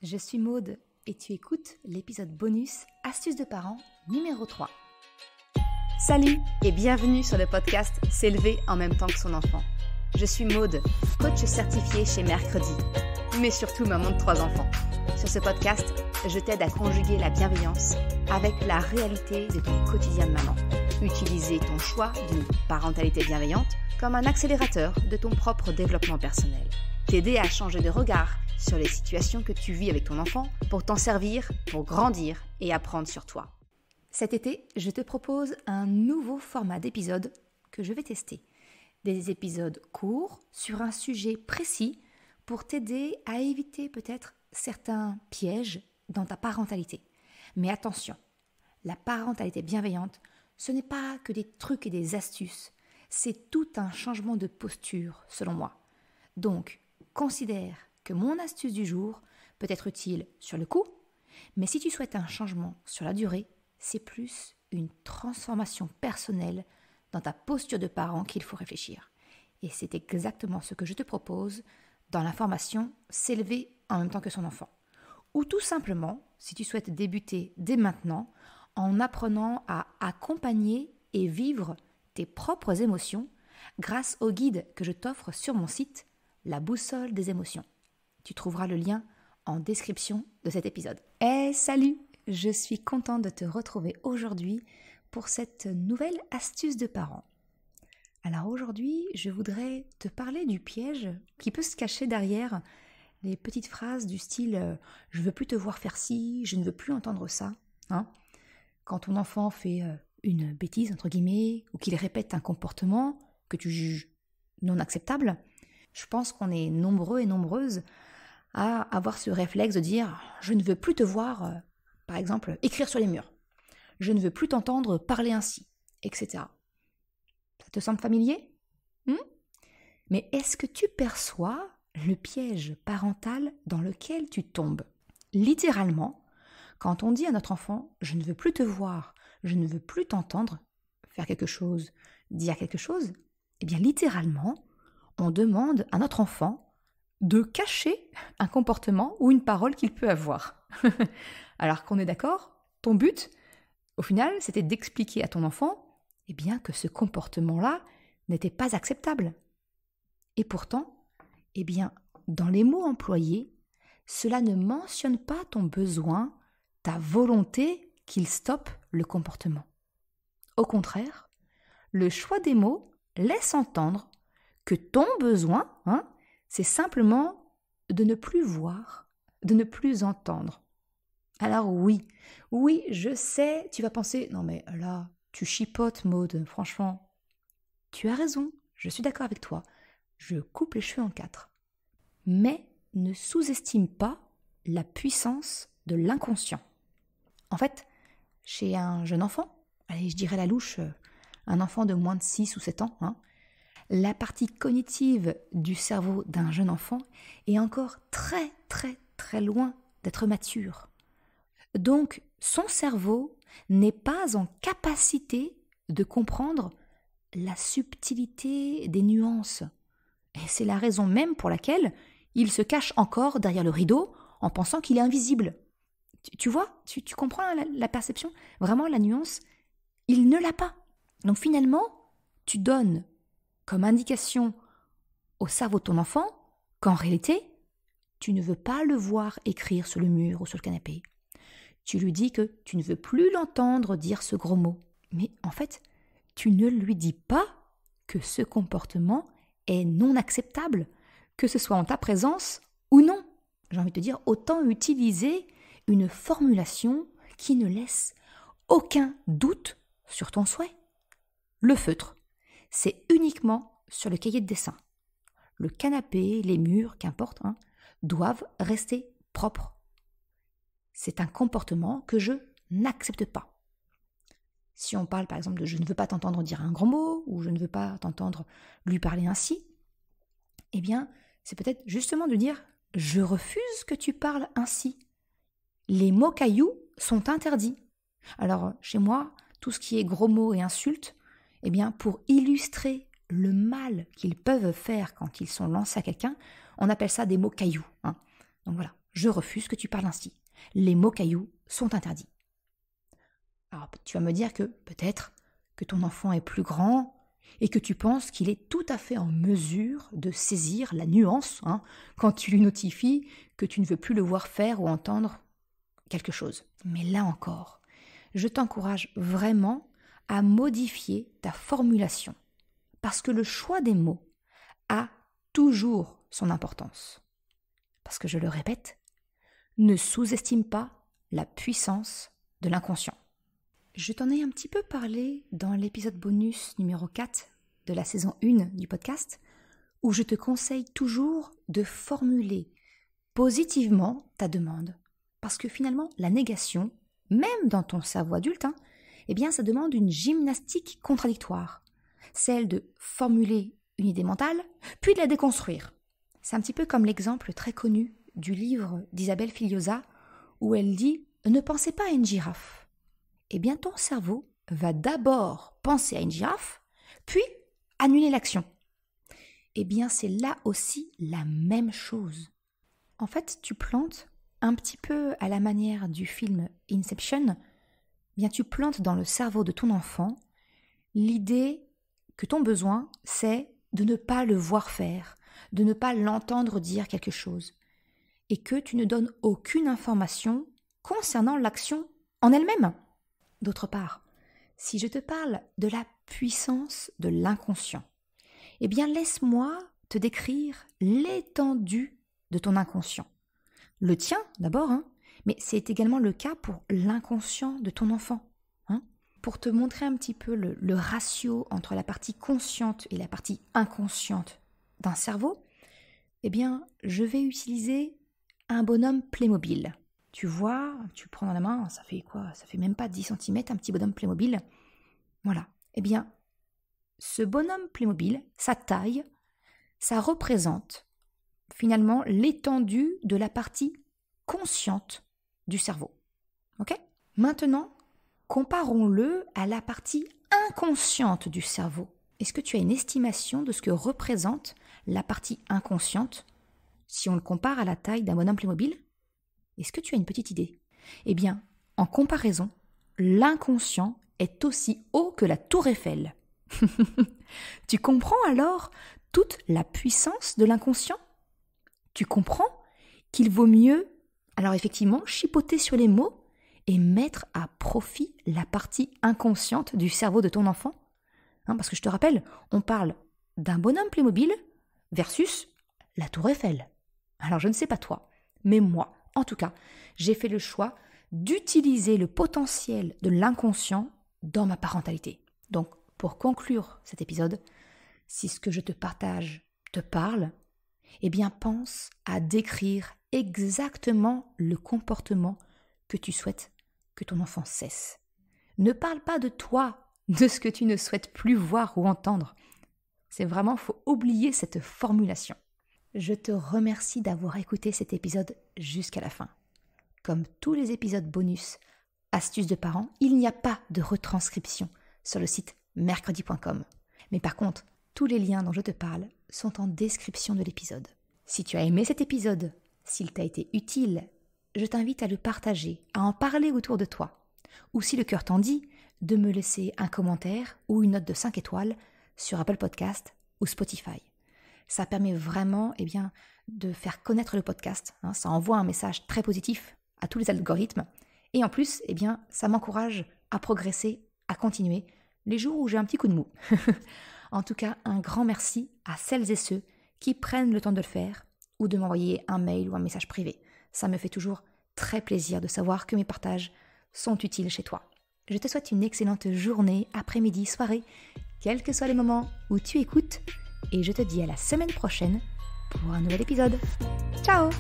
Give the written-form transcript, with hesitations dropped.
je suis Maude et tu écoutes l'épisode bonus Astuces de parents numéro 3. Salut et bienvenue sur le podcast S'élever en même temps que son enfant. Je suis Maude, coach certifiée chez Mercredi, mais surtout maman de 3 enfants. Sur ce podcast, je t'aide à conjuguer la bienveillance avec la réalité de ton quotidien de maman. Utiliser ton choix d'une parentalité bienveillante comme un accélérateur de ton propre développement personnel. T'aider à changer de regard sur les situations que tu vis avec ton enfant pour t'en servir, pour grandir et apprendre sur toi. Cet été, je te propose un nouveau format d'épisode que je vais tester. Des épisodes courts sur un sujet précis pour t'aider à éviter peut-être certains pièges dans ta parentalité. Mais attention, la parentalité bienveillante, ce n'est pas que des trucs et des astuces, c'est tout un changement de posture selon moi. Donc, considère que mon astuce du jour peut être utile sur le coup, mais si tu souhaites un changement sur la durée, c'est plus une transformation personnelle dans ta posture de parent qu'il faut réfléchir. Et c'est exactement ce que je te propose dans la formation S'élever en même temps que son enfant. Ou tout simplement, si tu souhaites débuter dès maintenant, en apprenant à accompagner et vivre tes propres émotions grâce au guide que je t'offre sur mon site, La Boussole des émotions. Tu trouveras le lien en description de cet épisode. Salut! Je suis contente de te retrouver aujourd'hui pour cette nouvelle astuce de parents. Alors aujourd'hui, je voudrais te parler du piège qui peut se cacher derrière les petites phrases du style « je ne veux plus te voir faire ci, je ne veux plus entendre ça ». Quand ton enfant fait une bêtise, entre guillemets, ou qu'il répète un comportement que tu juges non acceptable, je pense qu'on est nombreux et nombreuses à avoir ce réflexe de dire « je ne veux plus te voir, par exemple, écrire sur les murs. Je ne veux plus t'entendre parler ainsi, etc. » Ça te semble familier ? Mais est-ce que tu perçois le piège parental dans lequel tu tombes ? Littéralement, quand on dit à notre enfant « je ne veux plus te voir, je ne veux plus t'entendre faire quelque chose, dire quelque chose », eh bien littéralement, on demande à notre enfant de cacher un comportement ou une parole qu'il peut avoir. Alors qu'on est d'accord, ton but, au final, c'était d'expliquer à ton enfant eh bien, que ce comportement-là n'était pas acceptable. Et pourtant, eh bien, dans les mots employés, cela ne mentionne pas ton besoin, ta volonté qu'il stoppe le comportement. Au contraire, le choix des mots laisse entendre que ton besoin, c'est simplement de ne plus voir, de ne plus entendre. Alors oui, je sais, tu vas penser, non mais là, tu chipotes Maude, franchement. Tu as raison, je suis d'accord avec toi, je coupe les cheveux en 4. Mais ne sous-estime pas la puissance de l'inconscient. En fait, chez un jeune enfant, allez, je dirais la louche, un enfant de moins de 6 ou 7 ans, la partie cognitive du cerveau d'un jeune enfant est encore très très très loin d'être mature. Donc, son cerveau n'est pas en capacité de comprendre la subtilité des nuances. Et c'est la raison même pour laquelle il se cache encore derrière le rideau en pensant qu'il est invisible. Tu vois, tu comprends la perception ? Vraiment, la nuance, il ne l'a pas. Donc finalement, tu donnes comme indication au cerveau de ton enfant qu'en réalité, tu ne veux pas le voir écrire sur le mur ou sur le canapé. Tu lui dis que tu ne veux plus l'entendre dire ce gros mot. Mais en fait, tu ne lui dis pas que ce comportement est non acceptable, que ce soit en ta présence ou non. J'ai envie de te dire, autant utiliser une formulation qui ne laisse aucun doute sur ton souhait. Le feutre, c'est uniquement sur le cahier de dessin. Le canapé, les murs, qu'importe, doivent rester propres. C'est un comportement que je n'accepte pas. Si on parle par exemple de « je ne veux pas t'entendre dire un gros mot » ou « je ne veux pas t'entendre lui parler ainsi », eh bien, c'est peut-être justement de dire « je refuse que tu parles ainsi ». Les mots cailloux sont interdits. Alors, chez moi, tout ce qui est gros mots et insultes, eh bien, pour illustrer le mal qu'ils peuvent faire quand ils sont lancés à quelqu'un, on appelle ça des mots cailloux. Donc voilà, je refuse que tu parles ainsi. Les mots cailloux sont interdits. Alors tu vas me dire que peut-être que ton enfant est plus grand et que tu penses qu'il est tout à fait en mesure de saisir la nuance quand tu lui notifies que tu ne veux plus le voir faire ou entendre quelque chose. Mais là encore, je t'encourage vraiment à modifier ta formulation parce que le choix des mots a toujours son importance. Parce que je le répète, ne sous-estime pas la puissance de l'inconscient. Je t'en ai un petit peu parlé dans l'épisode bonus numéro 4 de la saison 1 du podcast, où je te conseille toujours de formuler positivement ta demande. Parce que finalement, la négation, même dans ton cerveau adulte, ça demande une gymnastique contradictoire. Celle de formuler une idée mentale, puis de la déconstruire. C'est un petit peu comme l'exemple très connu du livre d'Isabelle Filiosa, où elle dit « Ne pensez pas à une girafe ». Ton cerveau va d'abord penser à une girafe, puis annuler l'action. C'est là aussi la même chose. En fait, tu plantes un petit peu à la manière du film Inception, tu plantes dans le cerveau de ton enfant l'idée que ton besoin, c'est de ne pas le voir faire, de ne pas l'entendre dire quelque chose, et que tu ne donnes aucune information concernant l'action en elle-même. D'autre part, si je te parle de la puissance de l'inconscient, laisse-moi te décrire l'étendue de ton inconscient. Le tien d'abord, mais c'est également le cas pour l'inconscient de ton enfant. Pour te montrer un petit peu le ratio entre la partie consciente et la partie inconsciente d'un cerveau, je vais utiliser un bonhomme Playmobil. Tu vois, tu prends dans la main, ça fait quoi? Ça fait même pas 10 cm, un petit bonhomme Playmobil. Voilà. Ce bonhomme Playmobil, sa taille, ça représente finalement l'étendue de la partie consciente du cerveau. Ok? Maintenant, comparons-le à la partie inconsciente du cerveau. Est-ce que tu as une estimation de ce que représente la partie inconsciente si on le compare à la taille d'un bonhomme Playmobil? Est-ce que tu as une petite idée? En comparaison, l'inconscient est aussi haut que la tour Eiffel. Tu comprends alors toute la puissance de l'inconscient? Tu comprends qu'il vaut mieux, alors effectivement, chipoter sur les mots et mettre à profit la partie inconsciente du cerveau de ton enfant? Parce que je te rappelle, on parle d'un bonhomme Playmobil versus la tour Eiffel. Alors je ne sais pas toi, mais moi, en tout cas, j'ai fait le choix d'utiliser le potentiel de l'inconscient dans ma parentalité. Donc, pour conclure cet épisode, si ce que je te partage te parle, pense à décrire exactement le comportement que tu souhaites que ton enfant cesse. Ne parle pas de toi, de ce que tu ne souhaites plus voir ou entendre. C'est vraiment, faut oublier cette formulation. Je te remercie d'avoir écouté cet épisode jusqu'à la fin. Comme tous les épisodes bonus Astuces de parents, il n'y a pas de retranscription sur le site mercredi.com. Mais par contre, tous les liens dont je te parle sont en description de l'épisode. Si tu as aimé cet épisode, s'il t'a été utile, je t'invite à le partager, à en parler autour de toi. Ou si le cœur t'en dit, de me laisser un commentaire ou une note de 5 étoiles sur Apple Podcast ou Spotify. Ça permet vraiment de faire connaître le podcast. Ça envoie un message très positif à tous les algorithmes. Et en plus, ça m'encourage à progresser, à continuer, les jours où j'ai un petit coup de mou. En tout cas, un grand merci à celles et ceux qui prennent le temps de le faire ou de m'envoyer un mail ou un message privé. Ça me fait toujours très plaisir de savoir que mes partages sont utiles chez toi. Je te souhaite une excellente journée, après-midi, soirée, quels que soient les moments où tu écoutes, et je te dis à la semaine prochaine pour un nouvel épisode. Ciao!